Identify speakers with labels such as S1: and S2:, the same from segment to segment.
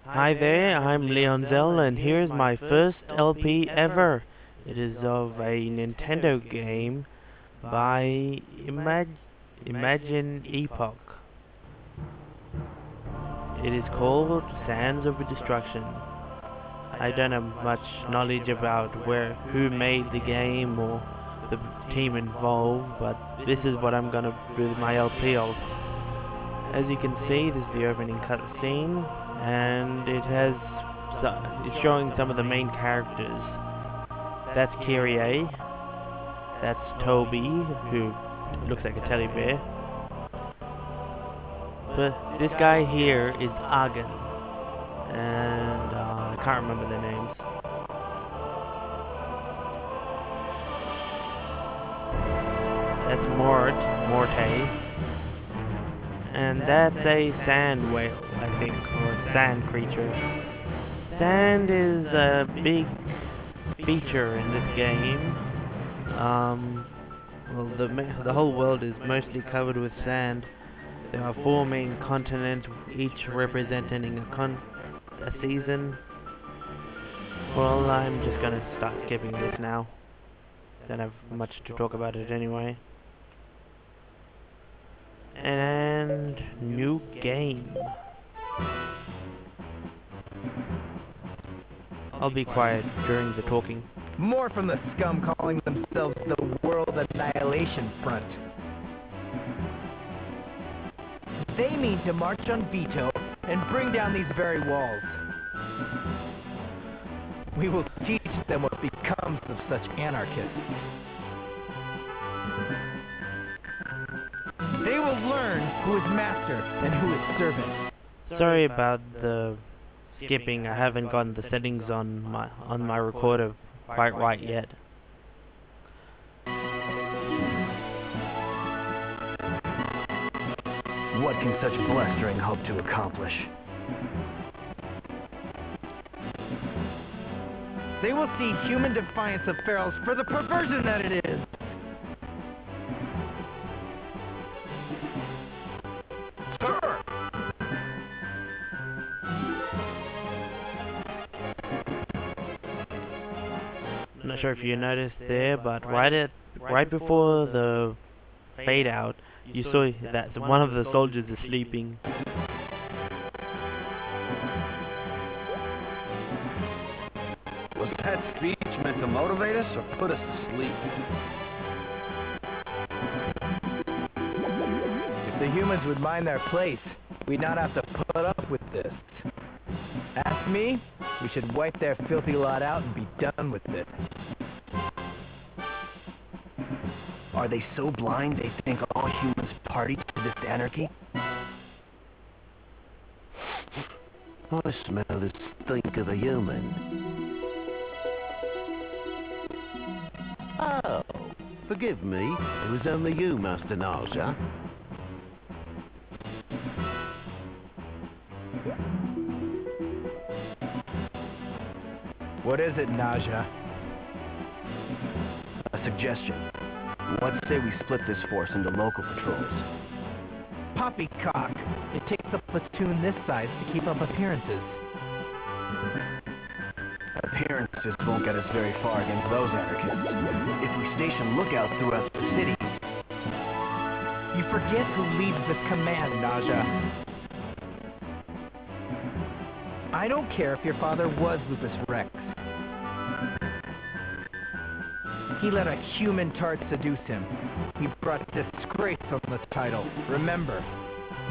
S1: Hi there, I'm Leonzel, and here's my first LP ever. It is of a Nintendo game by Imagine Epoch. It is called Sands of Destruction. I don't have much knowledge about who made the game or the team involved, but this is what I'm gonna do with my LP of. As you can see, this is the opening cutscene, and it's showing some of the main characters. That's Kyrie, that's Toby, who looks like a teddy bear. But this guy here is Argon, and I can't remember their names. That's Morte, and that's a sand whale, I think, or a sand creature. Sand is a big feature in this game. Well, the whole world is mostly covered with sand. There are four main continents, each representing a season. Well, I'm just gonna start skipping this now. Don't have much to talk about it anyway. And new game. I'll be quiet during the talking.
S2: More from the scum calling themselves the World Annihilation Front. They mean to march on Vito and bring down these very walls. We will teach them what becomes of such anarchists. They will learn who is master and who is servant.
S1: Sorry about the skipping. I haven't gotten the settings on my recorder quite right yet.
S2: What can such blustering hope to accomplish? They will see human defiance of Ferals for the perversion that it is. Sir!
S1: I'm not sure if you noticed there, but right before the fade out, you saw that one of the soldiers is sleeping.
S3: Was that speech meant to motivate us or put us to sleep?
S2: If the humans would mind their place, we'd not have to put up with this. Ask me, we should wipe their filthy lot out and be done with it. Are they so blind they think all humans party to this anarchy?
S4: I smell the stink of a human. Oh, forgive me. It was only you, Master Nausea.
S2: What is it, Nausea?
S5: A suggestion. Let's say we split this force into local patrols.
S2: Poppycock! It takes a platoon this size to keep up appearances.
S5: Appearances won't get us very far against those anarchists. If we station lookouts throughout the city...
S2: You forget who leads this command, Nausea. I don't care if your father was Lupus Rex. He let a human tart seduce him. He brought disgrace on the title. Remember,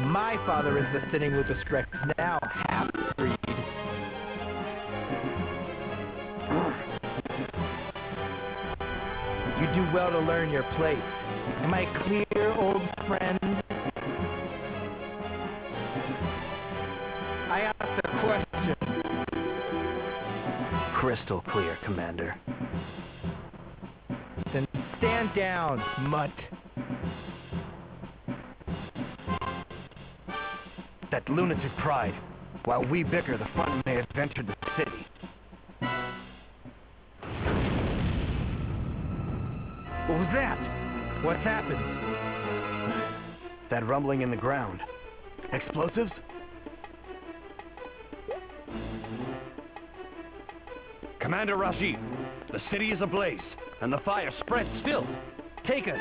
S2: my father is the sitting Lupus Rex, now half-breed. You do well to learn your place. Am I clear, old friend? I asked a question.
S5: Crystal clear, Commander.
S2: Then stand down, mutt.
S5: That lunatic pride. While we bicker, the front may have entered the city.
S2: What was that? What happened?
S5: That rumbling in the ground. Explosives?
S3: Commander Rajiv, the city is ablaze, and the fire spread still. Take us.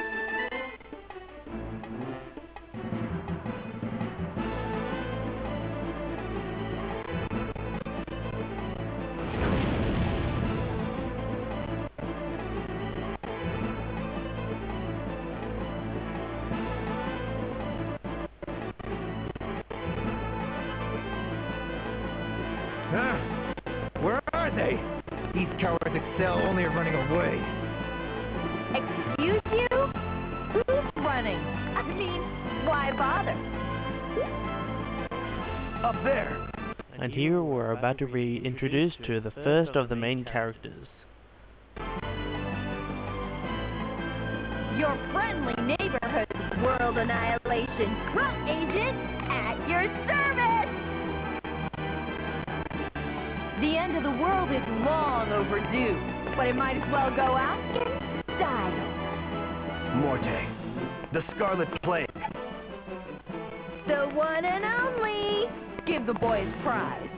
S2: Where are they? These cowards excel only at running away.
S6: Excuse you? Who's running? I mean, why bother?
S2: Up there.
S1: And here we're about to be introduced to the first of the main characters.
S6: Your friendly neighborhood world annihilation grunt agent at your service! The end of the world is long overdue, but it might as well go out in style.
S5: Morte, the Scarlet Plague.
S6: The one and only. Give the boy his prize.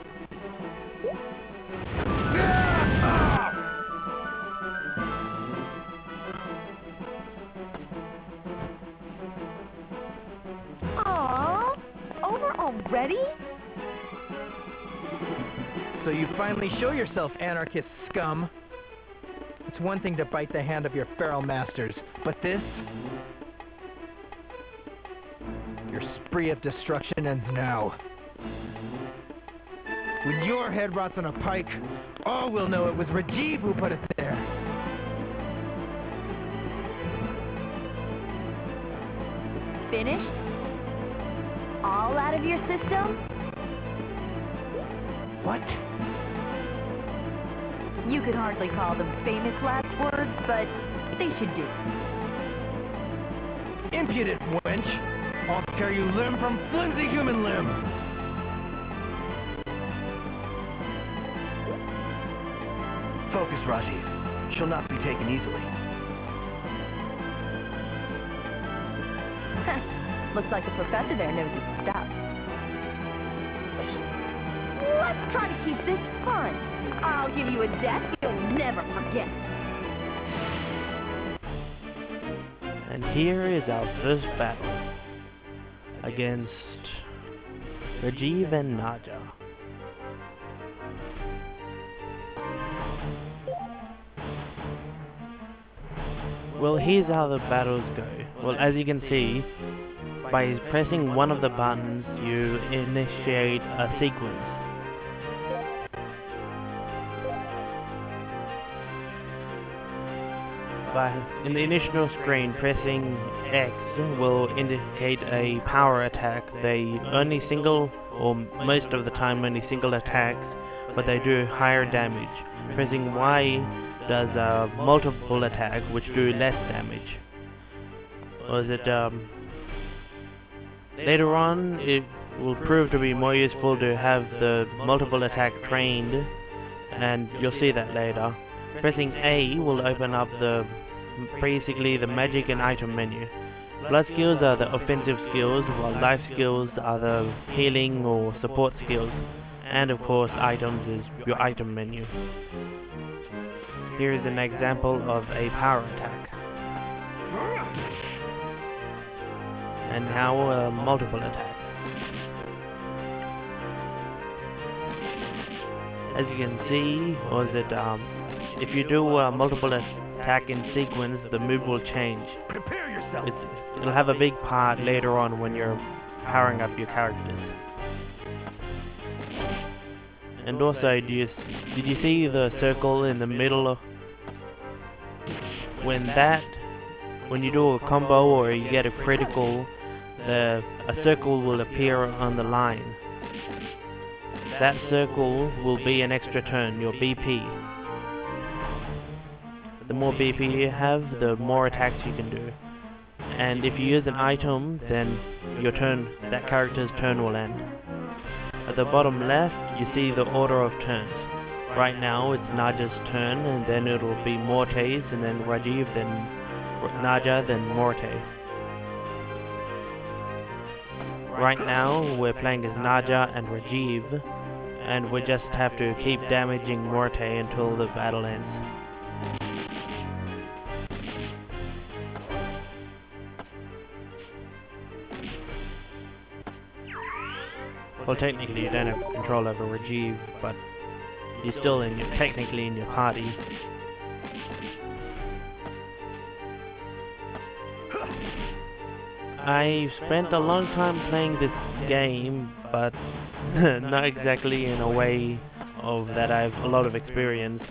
S6: Aww, over already?
S2: So you finally show yourself, anarchist scum. It's one thing to bite the hand of your feral masters, but this? Your spree of destruction ends now. When your head rots on a pike, all will know it was Rajiv who put it there.
S6: Finished? All out of your system?
S2: What?
S6: You could hardly call them famous last words, but they should do.
S2: Impudent wench! I'll tear you limb from flimsy human limb!
S5: Focus, Rajiv. She'll not be taken easily.
S6: Looks like the professor there knows his stuff. Let's try to keep this fun. I'll give you a death you'll never forget.
S1: And here is our first battle against Rajiv and Naja. Well, here's how the battles go. Well, as you can see, by pressing one of the buttons, you initiate a sequence. In the initial screen, pressing X will indicate a power attack. They only single, or most of the time only single attacks, but they do higher damage. Pressing Y does a multiple attack, which do less damage. Or is it, later on, it will prove to be more useful to have the multiple attack trained, and you'll see that later. Pressing A will open up basically the magic and item menu. Blood skills are the offensive skills, while life skills are the healing or support skills. And of course, items is your item menu. Here is an example of a power attack. And now multiple attacks. As you can see, or is it, if you do multiple attack in sequence, the move will change.
S3: Prepare yourself.
S1: It'll have a big part later on when you're powering up your characters. And also, did you see the circle in the middle of when you do a combo or you get a critical, a circle will appear on the line. That circle will be an extra turn, your BP. The more BP you have, the more attacks you can do. And if you use an item, then that character's turn will end. At the bottom left, you see the order of turns. Right now, it's Naja's turn, and then it'll be Morte's, and then Rajiv, then Naja, then Morte. Right now, we're playing as Naja and Rajiv, and we just have to keep damaging Morte until the battle ends. Well, technically you don't have control over Rajiv, but you're still technically in your party. I spent a long time playing this game, but not exactly in a way of that I have a lot of experience.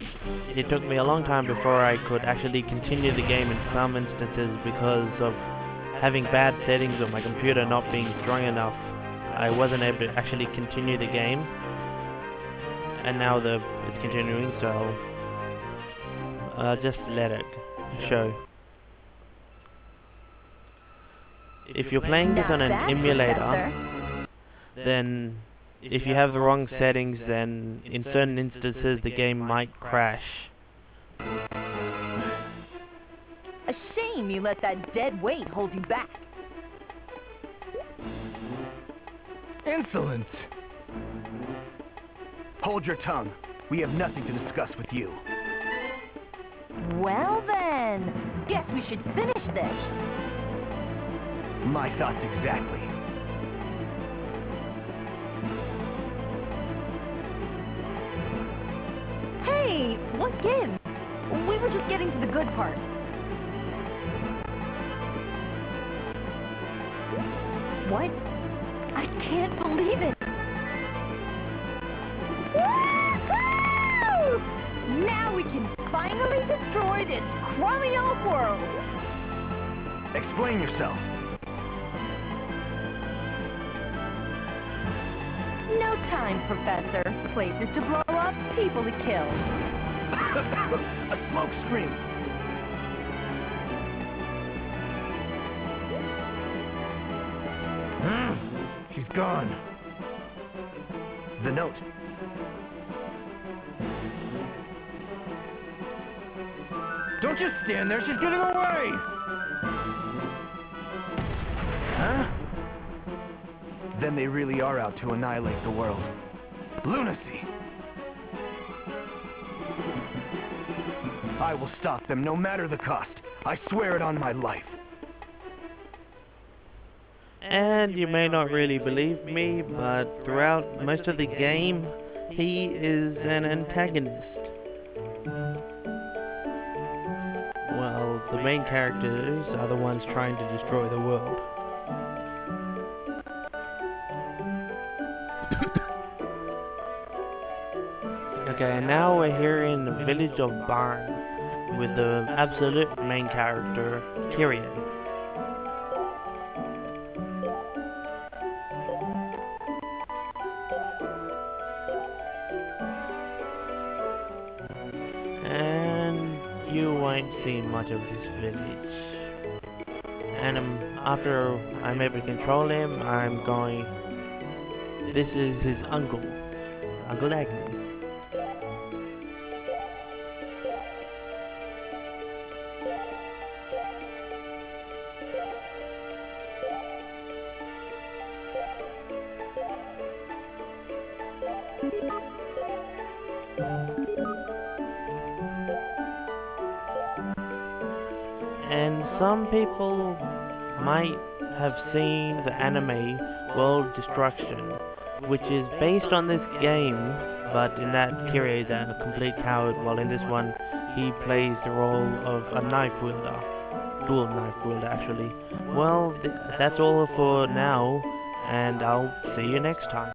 S1: It took me a long time before I could actually continue the game in some instances because of having bad settings of my computer not being strong enough. I wasn't able to actually continue the game, and now it's continuing, so just let it show. If you're playing this on an emulator, then if you have the wrong settings, then in certain instances the game might crash.
S6: A shame you let that dead weight hold you back.
S2: Insolent! Hold your tongue. We have nothing to discuss with you.
S6: Well then, guess we should finish this.
S2: My thoughts exactly.
S6: Hey, what gives? We were just getting to the good part. What? I can't believe it. Woo-hoo! Now we can finally destroy this crummy old world.
S2: Explain yourself.
S6: No time, Professor. Places to blow up, people to kill.
S2: A smoke screen. She's gone. The note. Don't just stand there, she's getting away! Huh? Then they really are out to annihilate the world. Lunacy! I will stop them no matter the cost. I swear it on my life.
S1: And you may not really believe me, but throughout most of the game, he is an antagonist. Well, the main characters are the ones trying to destroy the world. Okay, and now we're here in the village of Barn with the absolute main character, Tyrion. And you won't see much of this village. And after I'm able to control him, this is his uncle, Uncle Agnes. And some people might have seen the anime World Destruction, which is based on this game, but in that Kira is a complete coward, while in this one he plays the role of a knife wielder, dual knife wielder actually. Well, that's all for now, and I'll see you next time.